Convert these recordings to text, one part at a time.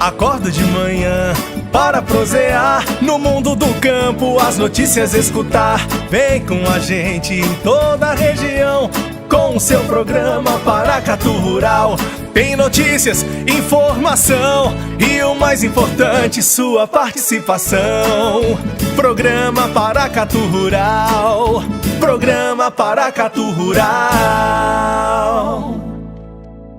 Acordo de manhã para prosear no mundo do campo, as notícias escutar. Vem com a gente em toda a região com o seu programa Paracatu Rural. Tem notícias, informação e o mais importante, sua participação. Programa Paracatu Rural. Programa Paracatu Rural.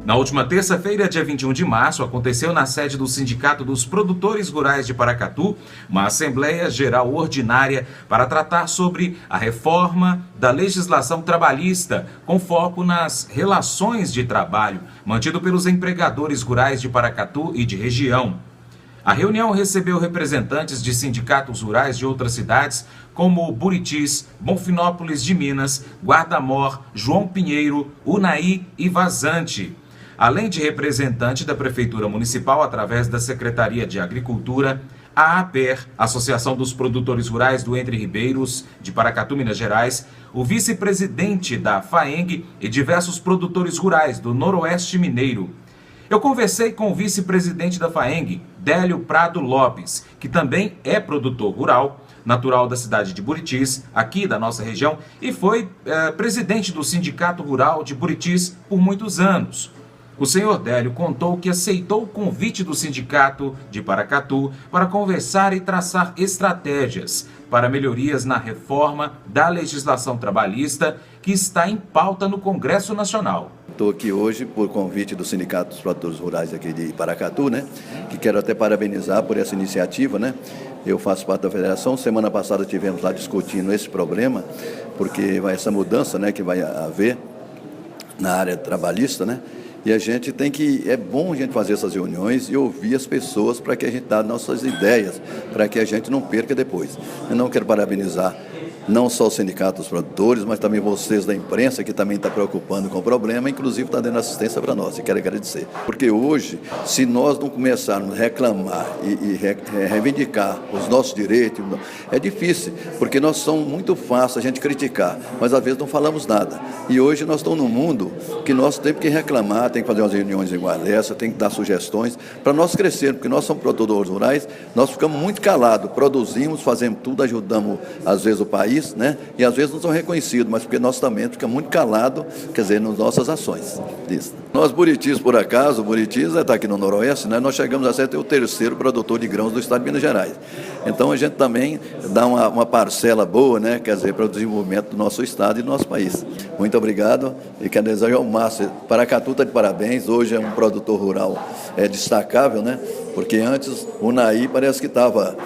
Na última terça-feira, dia 21 de março, aconteceu na sede do Sindicato dos Produtores Rurais de Paracatu uma Assembleia Geral Ordinária para tratar sobre a reforma da legislação trabalhista, com foco nas relações de trabalho, mantido pelos empregadores rurais de Paracatu e de região. A reunião recebeu representantes de sindicatos rurais de outras cidades, como Buritis, Bonfinópolis de Minas, Guarda-Mor, João Pinheiro, Unaí e Vazante, além de representante da Prefeitura Municipal através da Secretaria de Agricultura, a APER, Associação dos Produtores Rurais do Entre Ribeiros, de Paracatu, Minas Gerais, o vice-presidente da FAENG e diversos produtores rurais do Noroeste Mineiro. Eu conversei com o vice-presidente da FAENG, Délio Prado Lopes, que também é produtor rural, natural da cidade de Buritis, aqui da nossa região, e foi presidente do Sindicato Rural de Buritis por muitos anos. O senhor Délio contou que aceitou o convite do sindicato de Paracatu para conversar e traçar estratégias para melhorias na reforma da legislação trabalhista que está em pauta no Congresso Nacional. Estou aqui hoje por convite do Sindicato dos Produtores Rurais aqui de Paracatu, que quero até parabenizar por essa iniciativa, Eu faço parte da federação. Semana passada tivemos lá discutindo esse problema, porque essa mudança, que vai haver na área trabalhista, E a gente é bom a gente fazer essas reuniões e ouvir as pessoas para que a gente dê nossas ideias, para que a gente não perca depois. Eu não quero parabenizar não só o Sindicato dos Produtores, mas também vocês da imprensa, que também está preocupando com o problema, inclusive está dando assistência para nós, e quero agradecer. Porque hoje, se nós não começarmos a reclamar e reivindicar os nossos direitos, é difícil, porque nós somos muito fácil a gente criticar, mas às vezes não falamos nada. E hoje nós estamos num mundo que nós temos que reclamar, tem que fazer umas reuniões igual essa, tem que dar sugestões para nós crescermos, porque nós somos produtores rurais, nós ficamos muito calados, produzimos, fazemos tudo, ajudamos às vezes o país, e às vezes não são reconhecidos, mas porque nós também ficamos muito calados, nas nossas ações. Nós, Buritis, por acaso, Buritis está aqui no Noroeste, nós chegamos a ser o terceiro produtor de grãos do estado de Minas Gerais. Então a gente também dá uma parcela boa, para o desenvolvimento do nosso estado e do nosso país. Muito obrigado e quero desejar ao Márcio. Paracatu está de parabéns, hoje é um produtor rural destacável, porque antes o Unaí parece que estava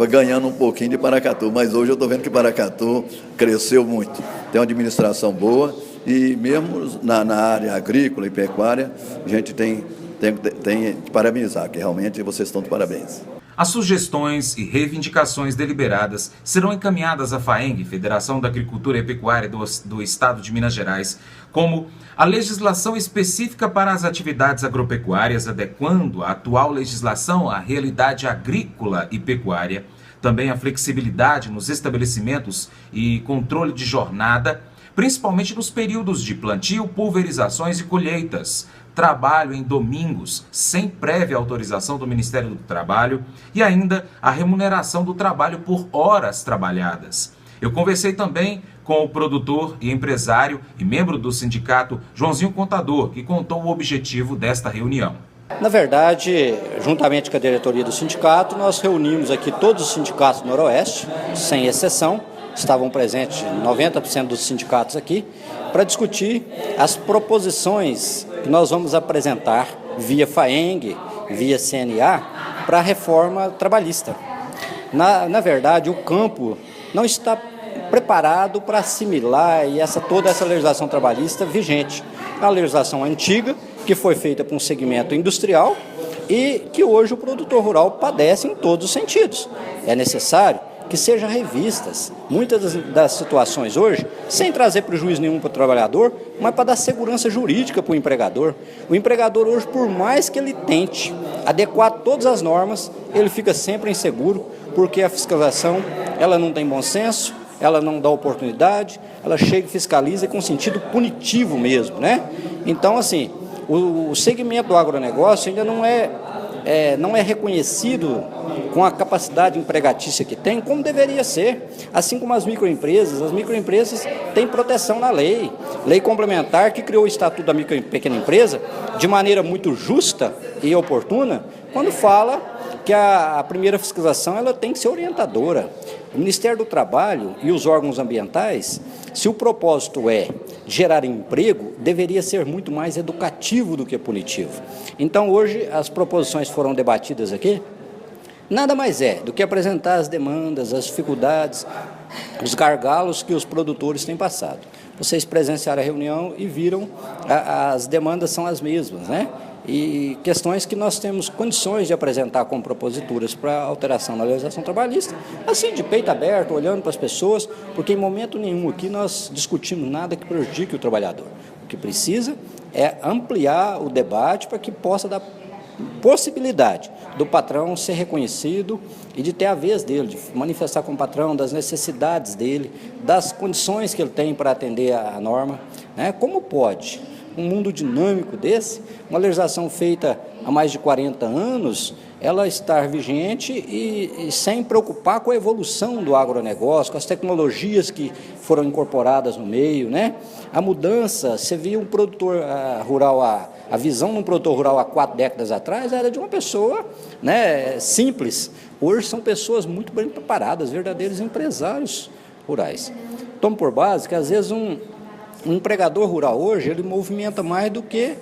ganhando um pouquinho de Paracatu, mas hoje eu estou vendo que Paracatu cresceu muito. Tem uma administração boa e mesmo na área agrícola e pecuária, a gente tem de parabenizar, que realmente vocês estão de parabéns. As sugestões e reivindicações deliberadas serão encaminhadas à FAENG, Federação da Agricultura e Pecuária do Estado de Minas Gerais, como a legislação específica para as atividades agropecuárias, adequando a atual legislação à realidade agrícola e pecuária, também a flexibilidade nos estabelecimentos e controle de jornada, principalmente nos períodos de plantio, pulverizações e colheitas, trabalho em domingos sem prévia autorização do Ministério do Trabalho e ainda a remuneração do trabalho por horas trabalhadas. Eu conversei também com o produtor e empresário e membro do sindicato Joãozinho Contador, que contou o objetivo desta reunião. Na verdade, juntamente com a diretoria do sindicato, nós reunimos aqui todos os sindicatos do Noroeste, sem exceção, estavam presentes 90% dos sindicatos aqui, para discutir as proposições que nós vamos apresentar via FAENG, via CNA, para a reforma trabalhista. Na verdade, o campo não está preparado para assimilar toda essa legislação trabalhista vigente. É uma legislação antiga, que foi feita para um segmento industrial e que hoje o produtor rural padece em todos os sentidos. É necessário que sejam revistas muitas das situações hoje, sem trazer prejuízo nenhum para o trabalhador, mas para dar segurança jurídica para o empregador. O empregador hoje, por mais que ele tente adequar todas as normas, ele fica sempre inseguro, porque a fiscalização ela não tem bom senso, ela não dá oportunidade, ela chega e fiscaliza com sentido punitivo mesmo, Então, assim, o segmento do agronegócio ainda não é não é reconhecido com a capacidade empregatícia que tem, como deveria ser. Assim como as microempresas têm proteção na lei complementar que criou o Estatuto da Micro e Pequena Empresa de maneira muito justa e oportuna, quando fala que a primeira fiscalização ela tem que ser orientadora. O Ministério do Trabalho e os órgãos ambientais, se o propósito é gerar emprego, deveria ser muito mais educativo do que punitivo. Então, hoje, as proposições foram debatidas aqui, nada mais é do que apresentar as demandas, as dificuldades, os gargalos que os produtores têm passado. Vocês presenciaram a reunião e viram, as demandas são as mesmas, né? E questões que nós temos condições de apresentar como proposituras para alteração na legislação trabalhista, assim, de peito aberto, olhando para as pessoas, porque em momento nenhum aqui nós discutimos nada que prejudique o trabalhador. O que precisa é ampliar o debate para que possa dar possibilidade do patrão ser reconhecido e de ter a vez dele, de manifestar como patrão das necessidades dele, das condições que ele tem para atender a norma, né? Como pode um mundo dinâmico desse, uma legislação feita há mais de 40 anos, ela estar vigente e sem preocupar com a evolução do agronegócio, com as tecnologias que foram incorporadas no meio, né? A mudança, você viu um produtor rural, a visão de um produtor rural há 4 décadas atrás era de uma pessoa, né, simples. Hoje são pessoas muito bem preparadas, verdadeiros empresários rurais. Tomo por base que, às vezes, um empregador rural hoje, ele movimenta mais do que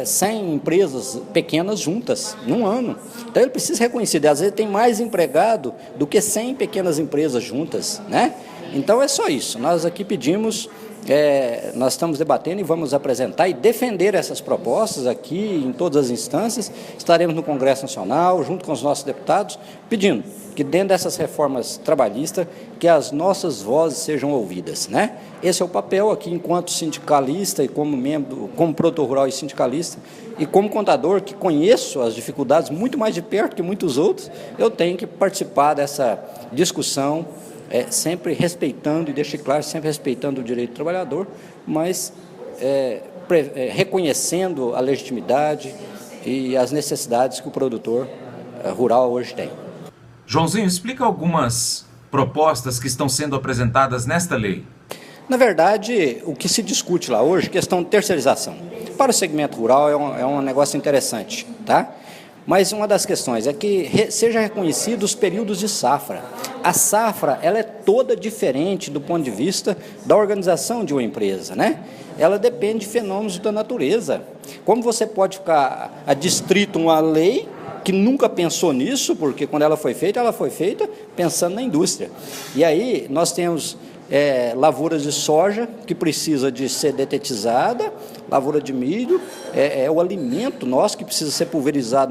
100 empresas pequenas juntas, num ano. Então, ele precisa ser reconhecido. Às vezes, tem mais empregado do que 100 pequenas empresas juntas, né? Então, é só isso. Nós aqui pedimos, nós estamos debatendo e vamos apresentar e defender essas propostas aqui em todas as instâncias. Estaremos no Congresso Nacional, junto com os nossos deputados, pedindo que dentro dessas reformas trabalhistas, que as nossas vozes sejam ouvidas, né? Esse é o papel aqui, enquanto sindicalista e como membro, como produtor rural e sindicalista, e como contador, que conheço as dificuldades muito mais de perto que muitos outros, eu tenho que participar dessa discussão, sempre respeitando, e deixe claro, sempre respeitando o direito do trabalhador, mas reconhecendo a legitimidade e as necessidades que o produtor rural hoje tem. Joãozinho, explica algumas propostas que estão sendo apresentadas nesta lei. Na verdade, o que se discute lá hoje, questão de terceirização. Para o segmento rural é um negócio interessante, tá? Mas uma das questões é que seja reconhecido os períodos de safra. A safra, ela é toda diferente do ponto de vista da organização de uma empresa, né? Ela depende de fenômenos da natureza. Como você pode ficar adstrito a uma lei que nunca pensou nisso, porque quando ela foi feita pensando na indústria. E aí nós temos lavouras de soja que precisa de ser detetizada, lavoura de milho, é o alimento nosso que precisa ser pulverizado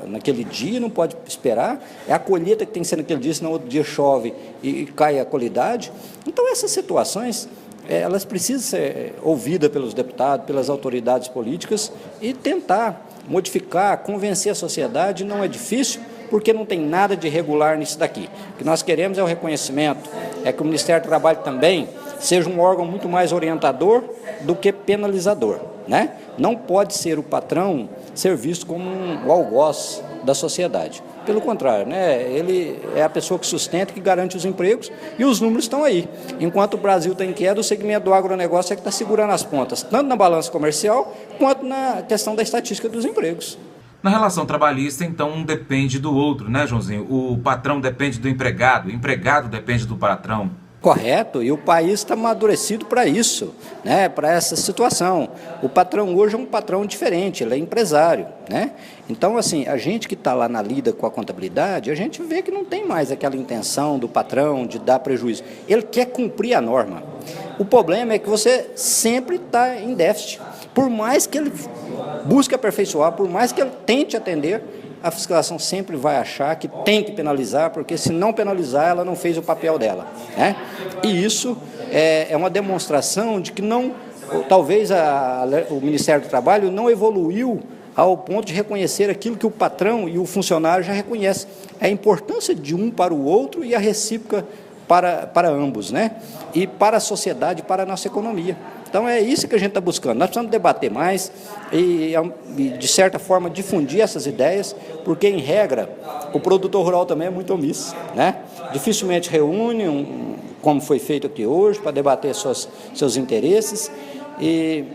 naquele dia, não pode esperar, é a colheita que tem que ser naquele dia, senão outro dia chove e cai a qualidade. Então essas situações, elas precisam ser ouvidas pelos deputados, pelas autoridades políticas e tentar modificar, convencer a sociedade. Não é difícil, porque não tem nada de irregular nisso daqui. O que nós queremos é o reconhecimento, é que o Ministério do Trabalho também seja um órgão muito mais orientador do que penalizador, né? Não pode ser o patrão ser visto como um algoz da sociedade. Pelo contrário, né? Ele é a pessoa que sustenta, que garante os empregos, e os números estão aí. Enquanto o Brasil está inquieto, o segmento do agronegócio é que está segurando as pontas, tanto na balança comercial, quanto na questão da estatística dos empregos. Na relação trabalhista, então, um depende do outro, né, Joãozinho? O patrão depende do empregado, o empregado depende do patrão. Correto, e o país está amadurecido para isso, né, para essa situação. O patrão hoje é um patrão diferente, ele é empresário, né? Então, assim, a gente que está lá na lida com a contabilidade, a gente vê que não tem mais aquela intenção do patrão de dar prejuízo. Ele quer cumprir a norma. O problema é que você sempre está em déficit. Por mais que ele busque aperfeiçoar, por mais que ele tente atender, a fiscalização sempre vai achar que tem que penalizar, porque se não penalizar, ela não fez o papel dela, né? E isso é uma demonstração de que talvez o Ministério do Trabalho não evoluiu ao ponto de reconhecer aquilo que o patrão e o funcionário já reconhecem. A importância de um para o outro e a recíproca para ambos, né? E para a sociedade, para a nossa economia. Então, é isso que a gente está buscando. Nós precisamos debater mais e, de certa forma, difundir essas ideias, porque, em regra, o produtor rural também é muito omisso, né? Dificilmente reúne, como foi feito aqui hoje, para debater seus interesses, e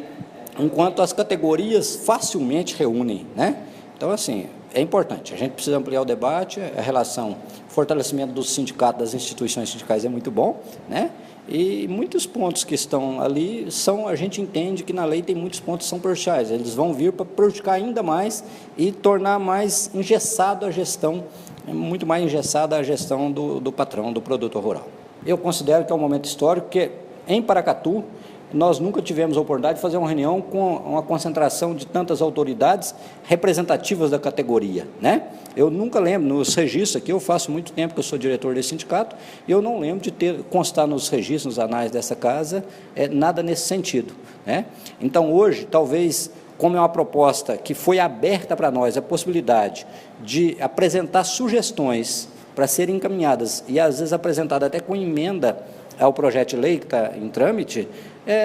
enquanto as categorias facilmente reúnem, né? Então, assim, é importante. A gente precisa ampliar o debate, a relação, o fortalecimento do sindicato, das instituições sindicais é muito bom, né? E muitos pontos que estão ali a gente entende que na lei tem muitos pontos que são prejudiciais. Eles vão vir para prejudicar ainda mais e tornar mais engessado a gestão, muito mais engessada a gestão do patrão, do produtor rural. Eu considero que é um momento histórico, porque em Paracatu nós nunca tivemos a oportunidade de fazer uma reunião com uma concentração de tantas autoridades representativas da categoria, né? Eu nunca lembro, nos registros aqui, eu faço muito tempo que eu sou diretor desse sindicato, e eu não lembro de constar nos registros, nos anais dessa casa, nada nesse sentido, né? Então, hoje, talvez, como é uma proposta que foi aberta para nós, a possibilidade de apresentar sugestões para serem encaminhadas, e às vezes apresentada até com emenda ao projeto de lei que está em trâmite,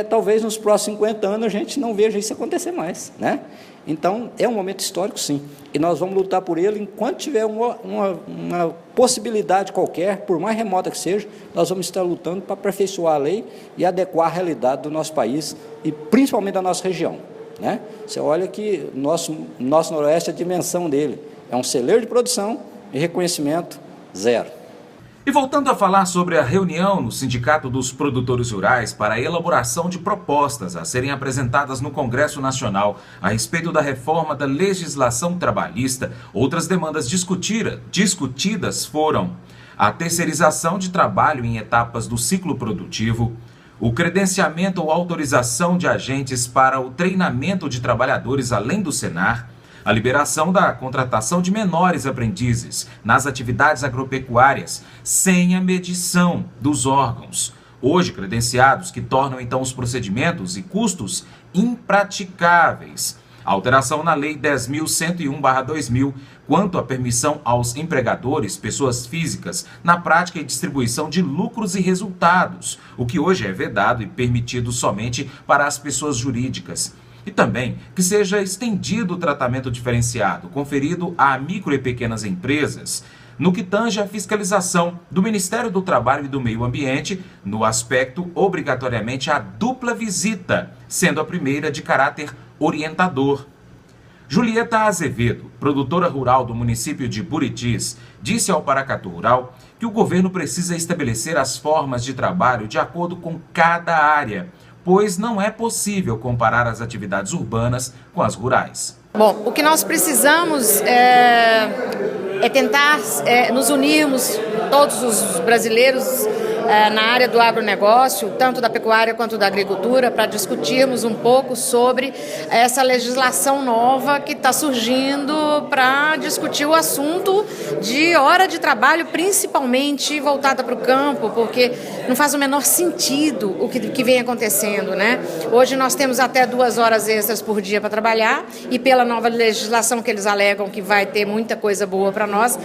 talvez nos próximos 50 anos a gente não veja isso acontecer mais, né? Então, é um momento histórico, sim, e nós vamos lutar por ele enquanto tiver uma possibilidade qualquer, por mais remota que seja, nós vamos estar lutando para aperfeiçoar a lei e adequar a realidade do nosso país e principalmente da nossa região, né? Você olha que nosso Noroeste, a dimensão dele é um celeiro de produção e reconhecimento zero. E voltando a falar sobre a reunião no Sindicato dos Produtores Rurais para a elaboração de propostas a serem apresentadas no Congresso Nacional a respeito da reforma da legislação trabalhista, outras demandas discutidas foram a terceirização de trabalho em etapas do ciclo produtivo, o credenciamento ou autorização de agentes para o treinamento de trabalhadores além do Senar, a liberação da contratação de menores aprendizes nas atividades agropecuárias sem a medição dos órgãos, hoje credenciados, que tornam então os procedimentos e custos impraticáveis. A alteração na Lei 10.101/2000 quanto à permissão aos empregadores, pessoas físicas, na prática e distribuição de lucros e resultados, o que hoje é vedado e permitido somente para as pessoas jurídicas. E também que seja estendido o tratamento diferenciado conferido a micro e pequenas empresas, no que tange à fiscalização do Ministério do Trabalho e do Meio Ambiente, no aspecto obrigatoriamente a dupla visita, sendo a primeira de caráter orientador. Julieta Azevedo, produtora rural do município de Buritis, disse ao Paracatu Rural que o governo precisa estabelecer as formas de trabalho de acordo com cada área, pois não é possível comparar as atividades urbanas com as rurais. Bom, o que nós precisamos é tentar nos unirmos, todos os brasileiros, na área do agronegócio, tanto da pecuária quanto da agricultura, para discutirmos um pouco sobre essa legislação nova que está surgindo para discutir o assunto de hora de trabalho, principalmente voltada para o campo, porque não faz o menor sentido o que vem acontecendo, né? Hoje nós temos até 2 horas extras por dia para trabalhar e pela nova legislação que eles alegam que vai ter muita coisa boa para nós,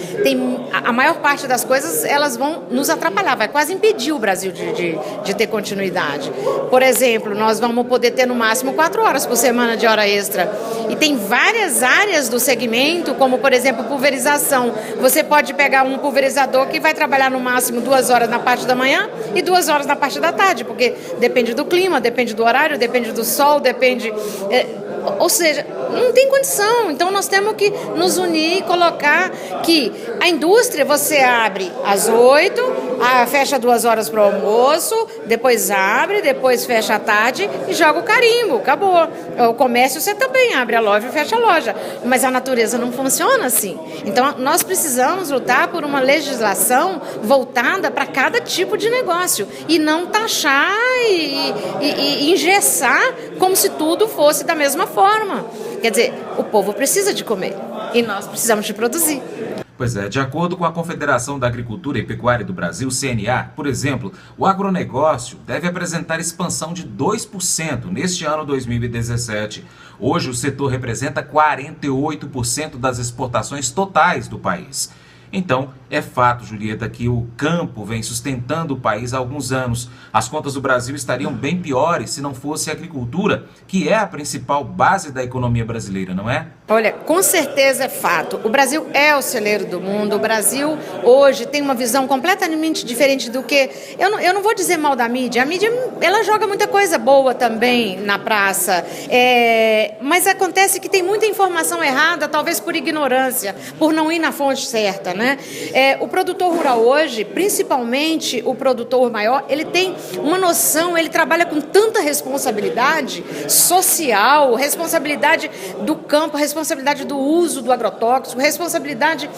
a maior parte das coisas elas vão nos atrapalhar, vai quase impedir o Brasil de ter continuidade. Por exemplo, nós vamos poder ter no máximo 4 horas por semana de hora extra. E tem várias áreas do segmento, como por exemplo pulverização. Você pode pegar um pulverizador que vai trabalhar no máximo 2 horas na parte da manhã e 2 horas na parte da tarde, porque depende do clima, depende do horário, depende do sol, depende... Ou seja, não tem condição. Então nós temos que nos unir e colocar que a indústria você abre às 8, fecha 2 horas para o almoço, depois abre, depois fecha à tarde e joga o carimbo, acabou. O comércio você também abre a loja e fecha a loja, mas a natureza não funciona assim. Então nós precisamos lutar por uma legislação voltada para cada tipo de negócio e não taxar e engessar como se tudo fosse da mesma forma. Quer dizer, o povo precisa de comer e nós precisamos de produzir. Pois é, de acordo com a Confederação da Agricultura e Pecuária do Brasil, CNA, por exemplo, o agronegócio deve apresentar expansão de 2% neste ano 2017. Hoje o setor representa 48% das exportações totais do país. Então, é fato, Julieta, que o campo vem sustentando o país há alguns anos. As contas do Brasil estariam bem piores se não fosse a agricultura, que é a principal base da economia brasileira, não é? Olha, com certeza é fato. O Brasil é o celeiro do mundo. O Brasil hoje tem uma visão completamente diferente do que... Eu não vou dizer mal da mídia. A mídia, ela joga muita coisa boa também na praça. Mas acontece que tem muita informação errada, talvez por ignorância, por não ir na fonte certa, né? O produtor rural hoje, principalmente o produtor maior, ele tem uma noção, ele trabalha com tanta responsabilidade social, responsabilidade do campo, responsabilidade do uso do agrotóxico, responsabilidade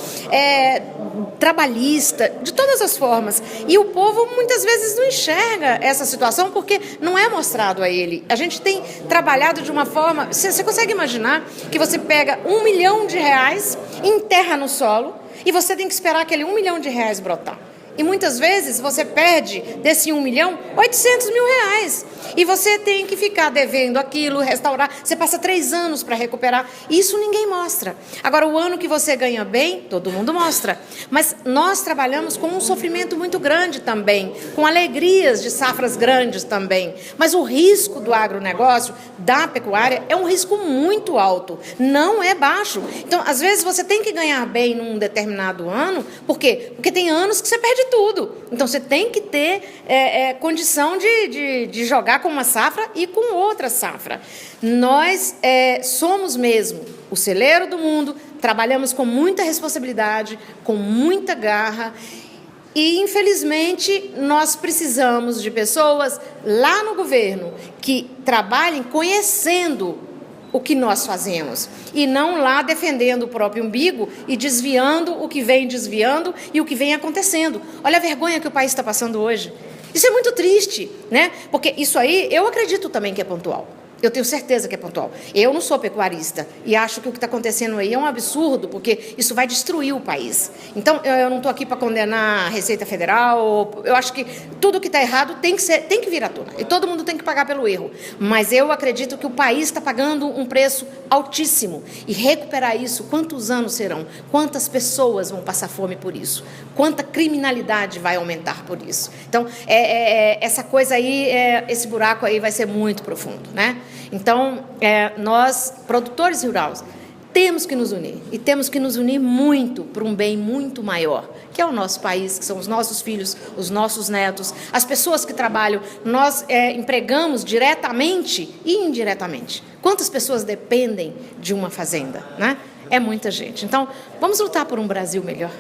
trabalhista, de todas as formas. E o povo muitas vezes não enxerga essa situação porque não é mostrado a ele. A gente tem trabalhado de uma forma... Você consegue imaginar que você pega R$1 milhão, enterra no solo e você tem que esperar aquele R$1 milhão brotar. E muitas vezes você perde desse 1 milhão, 800 mil reais. E você tem que ficar devendo aquilo, restaurar. Você passa 3 anos para recuperar. Isso ninguém mostra. Agora, o ano que você ganha bem, todo mundo mostra. Mas nós trabalhamos com um sofrimento muito grande também, com alegrias de safras grandes também. Mas o risco do agronegócio, da pecuária, é um risco muito alto. Não é baixo. Então, às vezes, você tem que ganhar bem num determinado ano. Por quê? Porque tem anos que você perde tudo. Então, você tem que ter condição de jogar com uma safra e com outra safra. Nós somos mesmo o celeiro do mundo, trabalhamos com muita responsabilidade, com muita garra e, infelizmente, nós precisamos de pessoas lá no governo que trabalhem conhecendo o que nós fazemos, e não lá defendendo o próprio umbigo e desviando o que vem desviando e o que vem acontecendo. Olha a vergonha que o país está passando hoje. Isso é muito triste, né? Porque isso aí, eu acredito também que é pontual. Eu tenho certeza que é pontual. Eu não sou pecuarista e acho que o que está acontecendo aí é um absurdo, porque isso vai destruir o país. Então, eu não estou aqui para condenar a Receita Federal. Eu acho que tudo que está errado tem que vir à tona. E todo mundo tem que pagar pelo erro. Mas eu acredito que o país está pagando um preço altíssimo. E recuperar isso, quantos anos serão? Quantas pessoas vão passar fome por isso? Quanta criminalidade vai aumentar por isso? Então, essa coisa aí, esse buraco aí vai ser muito profundo, né? Então, nós, produtores rurais, temos que nos unir. E temos que nos unir muito para um bem muito maior, que é o nosso país, que são os nossos filhos, os nossos netos, as pessoas que trabalham. Nós empregamos diretamente e indiretamente. Quantas pessoas dependem de uma fazenda, né? É muita gente. Então, vamos lutar por um Brasil melhor.